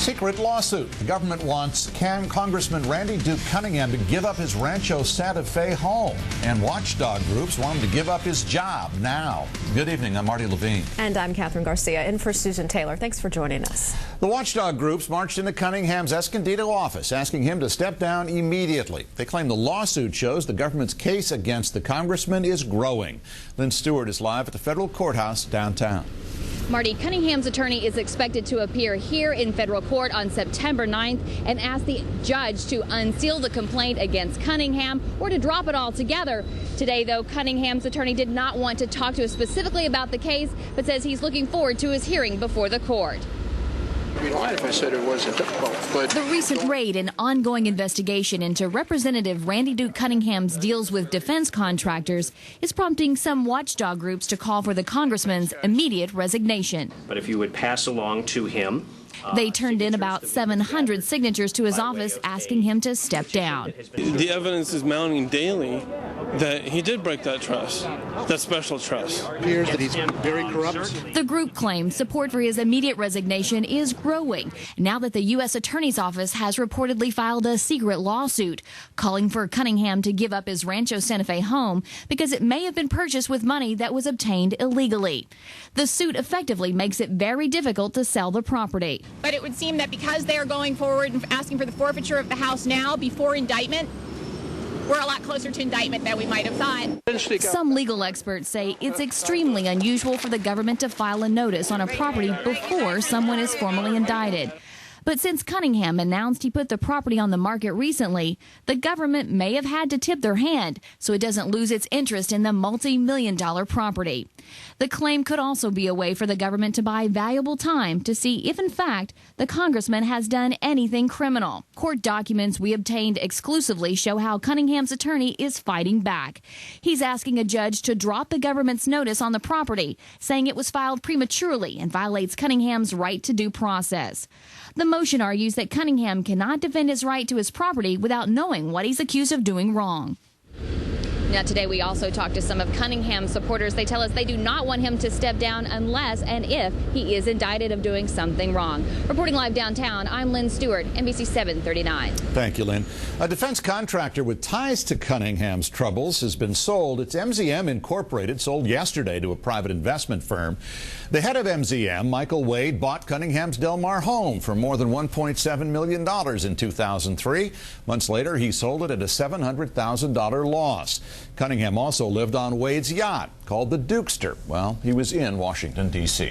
Secret lawsuit. The government wants Congressman Randy Duke Cunningham to give up his Rancho Santa Fe home. And watchdog groups want him to give up his job now. Good evening. I'm Marty Levine. And I'm Catherine Garcia, in for Susan Taylor. Thanks for joining us. The watchdog groups marched into Cunningham's Escondido office, asking him to step down immediately. They claim the lawsuit shows the government's case against the congressman is growing. Lynn Stewart is live at the federal courthouse downtown. Marty, Cunningham's attorney is expected to appear here in federal court on September 9th and ask the judge to unseal the complaint against Cunningham or to drop it altogether. Today, though, Cunningham's attorney did not want to talk to us specifically about the case, but says he's looking forward to his hearing before the court. I'd be lying if I said it wasn't difficult. But the recent raid and ongoing investigation into Representative Randy Duke Cunningham's deals with defense contractors is prompting some watchdog groups to call for the congressman's immediate resignation. But if you would pass along to him. They turned in about 700 signatures to his office asking him to step down. The evidence is mounting daily that he did break that trust, that special trust. It appears that he's very corrupt. The group claims support for his immediate resignation is growing now that the U.S. Attorney's Office has reportedly filed a secret lawsuit calling for Cunningham to give up his Rancho Santa Fe home because it may have been purchased with money that was obtained illegally. The suit effectively makes it very difficult to sell the property. But it would seem that because they are going forward and asking for the forfeiture of the house now before indictment, we're a lot closer to indictment than we might have thought. Some legal experts say it's extremely unusual for the government to file a notice on a property before someone is formally indicted. But since Cunningham announced he put the property on the market recently, the government may have had to tip their hand so it doesn't lose its interest in the multi-million-dollar property. The claim could also be a way for the government to buy valuable time to see if, in fact, the congressman has done anything criminal. Court documents we obtained exclusively show how Cunningham's attorney is fighting back. He's asking a judge to drop the government's notice on the property, saying it was filed prematurely and violates Cunningham's right to due process. The motion argues that Cunningham cannot defend his right to his property without knowing what he's accused of doing wrong. Now, today we also talked to some of Cunningham's supporters. They tell us they do not want him to step down unless and if he is indicted of doing something wrong. Reporting live downtown, I'm Lynn Stewart, NBC 739. Thank you, Lynn. A defense contractor with ties to Cunningham's troubles has been sold. It's MZM Incorporated, sold yesterday to a private investment firm. The head of MZM, Michael Wade, bought Cunningham's Del Mar home for more than $1.7 million in 2003. Months later, he sold it at a $700,000 loss. Cunningham also lived on Wade's yacht, called the Dukester, while he was in Washington, D.C.